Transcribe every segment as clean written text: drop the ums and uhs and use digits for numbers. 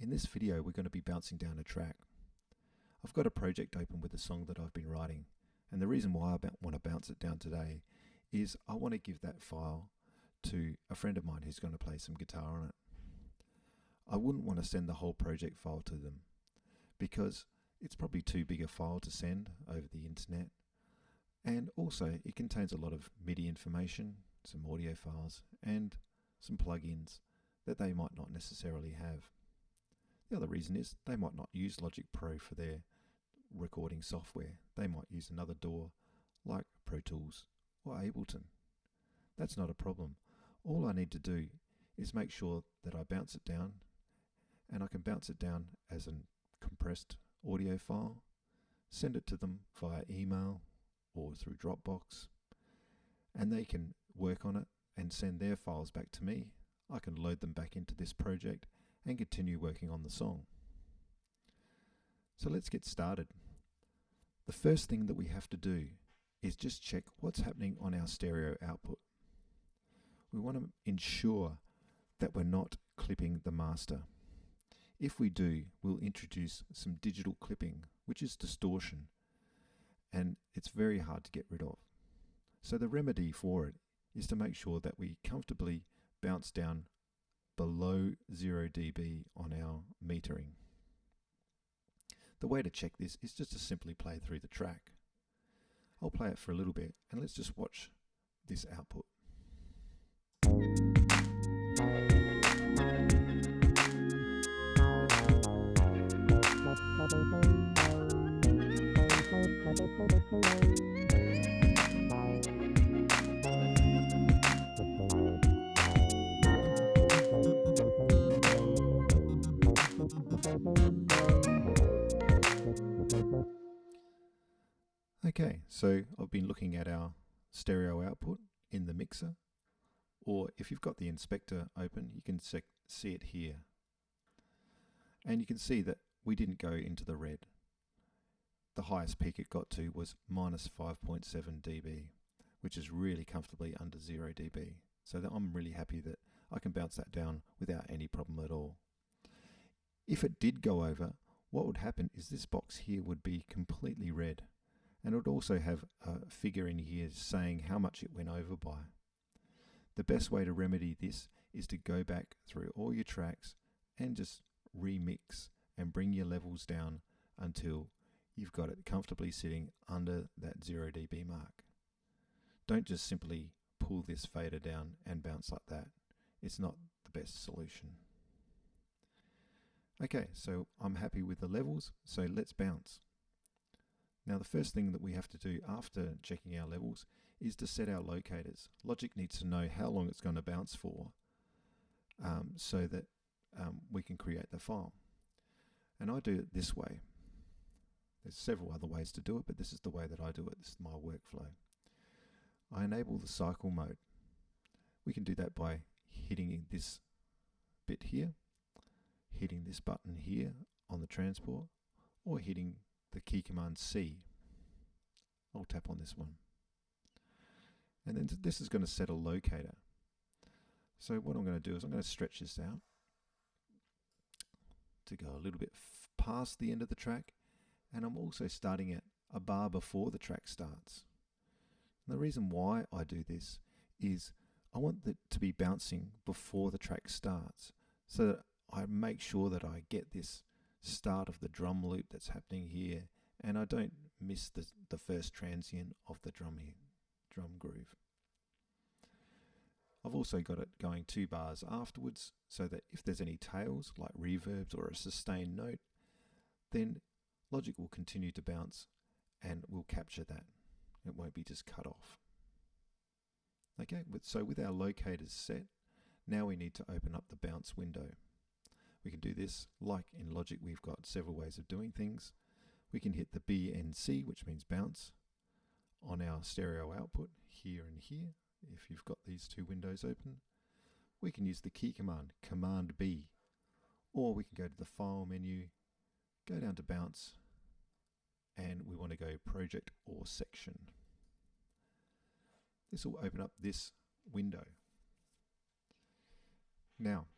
In this video we're going to be bouncing down a track. I've got a project open with a song that I've been writing, and the reason why I want to bounce it down today is I want to give that file to a friend of mine who's going to play some guitar on it. I wouldn't want to send the whole project file to them because it's probably too big a file to send over the internet, and also it contains a lot of MIDI information, some audio files and some plugins that they might not necessarily have. The other reason is they might not use Logic Pro for their recording software. They might use another DAW like Pro Tools or Ableton. That's not a problem. All I need to do is make sure that I bounce it down, and I can bounce it down as a compressed audio file, send it to them via email or through Dropbox, and they can work on it and send their files back to me. I can load them back into this project and continue working on the song. So let's get started. The first thing that we have to do is just check what's happening on our stereo output. We want to ensure that we're not clipping the master. If we do, we'll introduce some digital clipping, which is distortion, and it's very hard to get rid of. So the remedy for it is to make sure that we comfortably bounce down below 0 dB on our metering. The way to check this is just to simply play through the track. I'll play it for a little bit and let's just watch this output. Okay, so I've been looking at our stereo output in the mixer, or if you've got the inspector open, you can see it here. And you can see that we didn't go into the red. The highest peak it got to was minus 5.7 dB, which is really comfortably under 0 dB. So that I'm really happy that I can bounce that down without any problem at all. If it did go over, what would happen is this box here would be completely red. And it would also have a figure in here saying how much it went over by. The best way to remedy this is to go back through all your tracks and just remix and bring your levels down until you've got it comfortably sitting under that 0 dB mark. Don't just simply pull this fader down and bounce like that. It's not the best solution. Okay, so I'm happy with the levels, so let's bounce. Now the first thing that we have to do after checking our levels is to set our locators. Logic needs to know how long it's going to bounce for so that we can create the file. And I do it this way. There's several other ways to do it, but this is the way that I do it. This is my workflow. I enable the cycle mode. We can do that by hitting this bit here, hitting this button here on the transport, or hitting the key command C. I'll tap on this one. And then this is going to set a locator. So what I'm going to do is I'm going to stretch this out to go a little bit past the end of the track, and I'm also starting at a bar before the track starts. And the reason why I do this is I want it to be bouncing before the track starts, so that I make sure that I get this start of the drum loop that's happening here, and I don't miss the first transient of the drum groove. I've also got it going 2 bars afterwards, so that if there's any tails like reverbs or a sustained note, then Logic will continue to bounce and will capture that. It won't be just cut off. Okay, so with our locators set, now we need to open up the bounce window. We can do this like in Logic. We've got several ways of doing things. We can hit the B and C, which means bounce, on our stereo output here and here. If you've got these 2 windows open, we can use the key command, Command B, or we can go to the File menu, go down to Bounce, and we want to go Project or Section. This will open up this window. Now,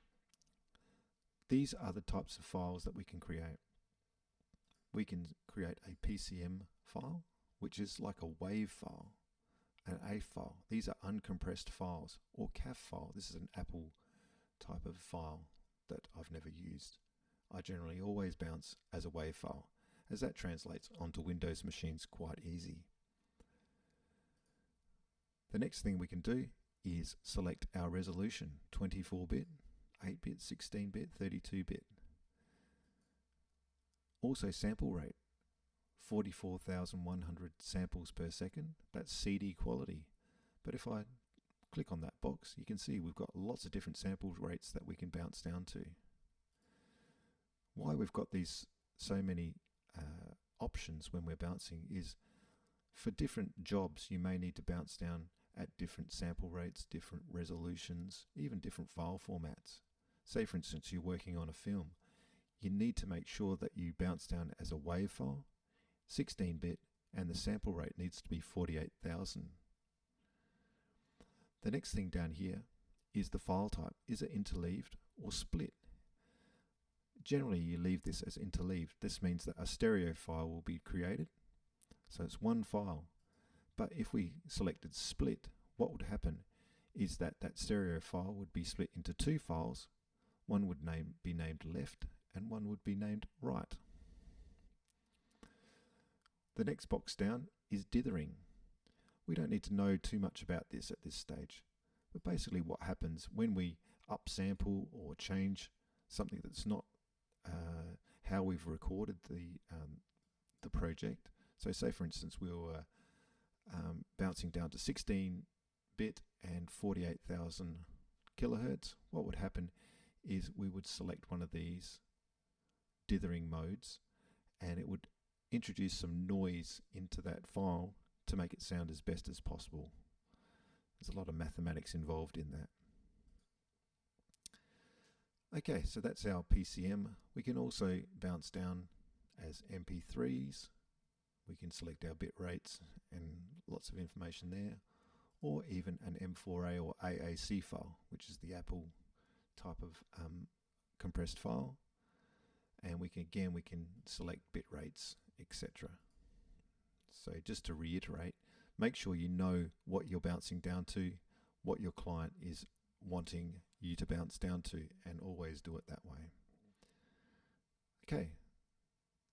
these are the types of files that we can create. We can create a PCM file, which is like a WAV file, an AF file. These are uncompressed files, or CAF file. This is an Apple type of file that I've never used. I generally always bounce as a WAV file, as that translates onto Windows machines quite easy. The next thing we can do is select our resolution, 24-bit, 8-bit, 16-bit, 32-bit. Also sample rate, 44,100 samples per second. That's CD quality. But if I click on that box, you can see we've got lots of different sample rates that we can bounce down to. Why we've got these so many options when we're bouncing is for different jobs you may need to bounce down at different sample rates, different resolutions, even different file formats. Say for instance you're working on a film, you need to make sure that you bounce down as a WAV file, 16-bit, and the sample rate needs to be 48,000. The next thing down here is the file type. Is it interleaved or split? Generally you leave this as interleaved. This means that a stereo file will be created, so it's one file. But if we selected split, what would happen is that that stereo file would be split into two files. One would be named left and one would be named right. The next box down is dithering. We don't need to know too much about this at this stage, but basically what happens when we upsample or change something that's not how we've recorded the project. So say for instance we were bouncing down to 16-bit and 48,000 kilohertz. What would happen is we would select one of these dithering modes and it would introduce some noise into that file to make it sound as best as possible. There's a lot of mathematics involved in that. Okay, so that's our PCM. We can also bounce down as MP3s. We can select our bit rates and lots of information there, or even an M4A or AAC file, which is the Apple type of compressed file. And we can select bit rates, etc. So just to reiterate, make sure you know what you're bouncing down to, what your client is wanting you to bounce down to, and always do it that way. Okay,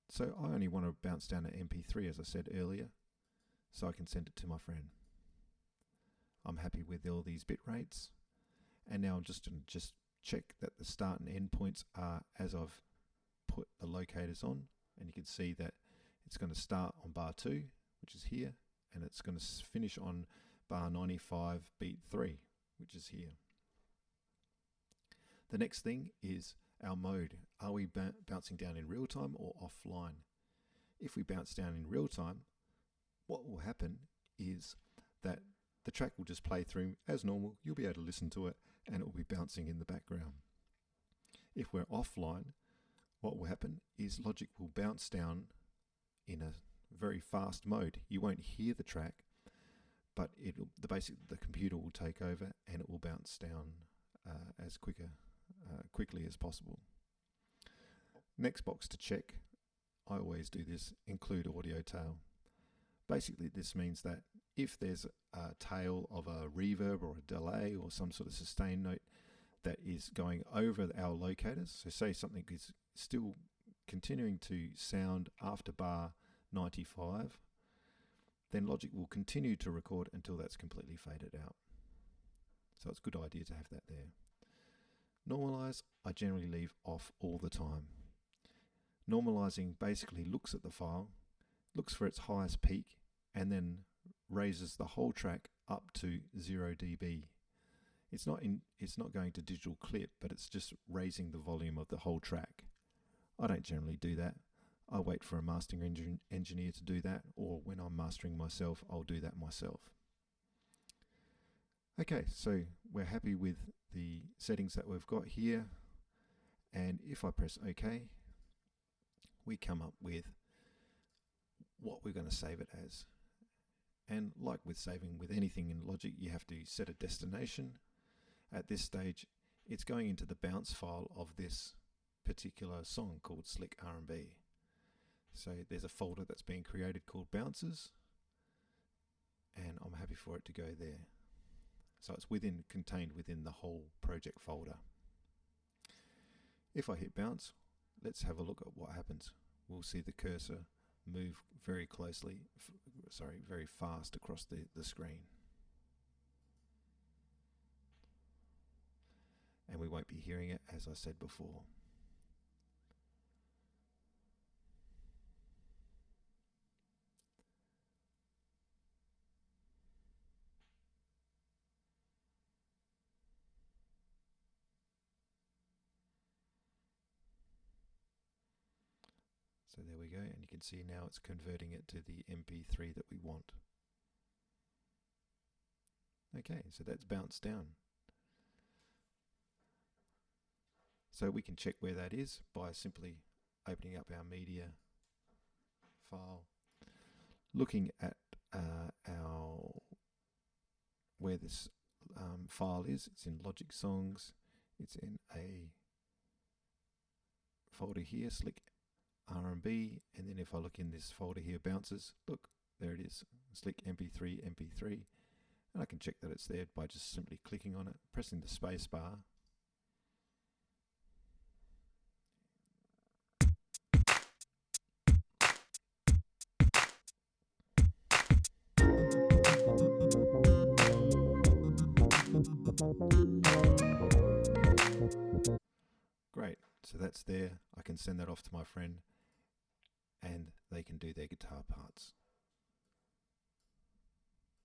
so I only want to bounce down to MP3 as I said earlier, so I can send it to my friend. I'm happy with all these bit rates, and now I'm just going to check that the start and end points are as I've put the locators on, and you can see that it's going to start on bar 2, which is here, and it's going to finish on bar 95 beat 3, which is here. The next thing is our mode. Are we bouncing down in real time or offline? If we bounce down in real time, what will happen is that the track will just play through as normal. You'll be able to listen to it and it will be bouncing in the background. If we're offline, what will happen is Logic will bounce down in a very fast mode. You won't hear the track, but the computer will take over and it will bounce down as quickly as possible. Next box to check, I always do this, include audio tail. Basically this means that if there's a tail of a reverb or a delay or some sort of sustain note that is going over our locators, so say something is still continuing to sound after bar 95, then Logic will continue to record until that's completely faded out. So it's a good idea to have that there. Normalize, I generally leave off all the time. Normalizing basically looks at the file, looks for its highest peak, and then raises the whole track up to 0 dB. It's not going to digital clip, but it's just raising the volume of the whole track. I don't generally do that. I wait for a mastering engineer to do that, or when I'm mastering myself, I'll do that myself. Okay, so we're happy with the settings that we've got here, and if I press OK, we come up with what we're going to save it as. And like with saving with anything in Logic, you have to set a destination. At this stage, it's going into the bounce file of this particular song called Slick R&B. So there's a folder that's been created called Bounces, and I'm happy for it to go there. So it's contained within the whole project folder. If I hit bounce, let's have a look at what happens. We'll see the cursor move very very fast across the screen. And we won't be hearing it, as I said before. So there we go, and you can see now it's converting it to the MP3 that we want. Okay, so that's bounced down. So we can check where that is by simply opening up our media file, looking at where this file is. It's in Logic Songs. It's in a folder here, Slick R&B, and then if I look in this folder here, Bounces, look, there it is, Slick MP3, and I can check that it's there by just simply clicking on it, pressing the space bar. Great, so that's there. I can send that off to my friend and they can do their guitar parts.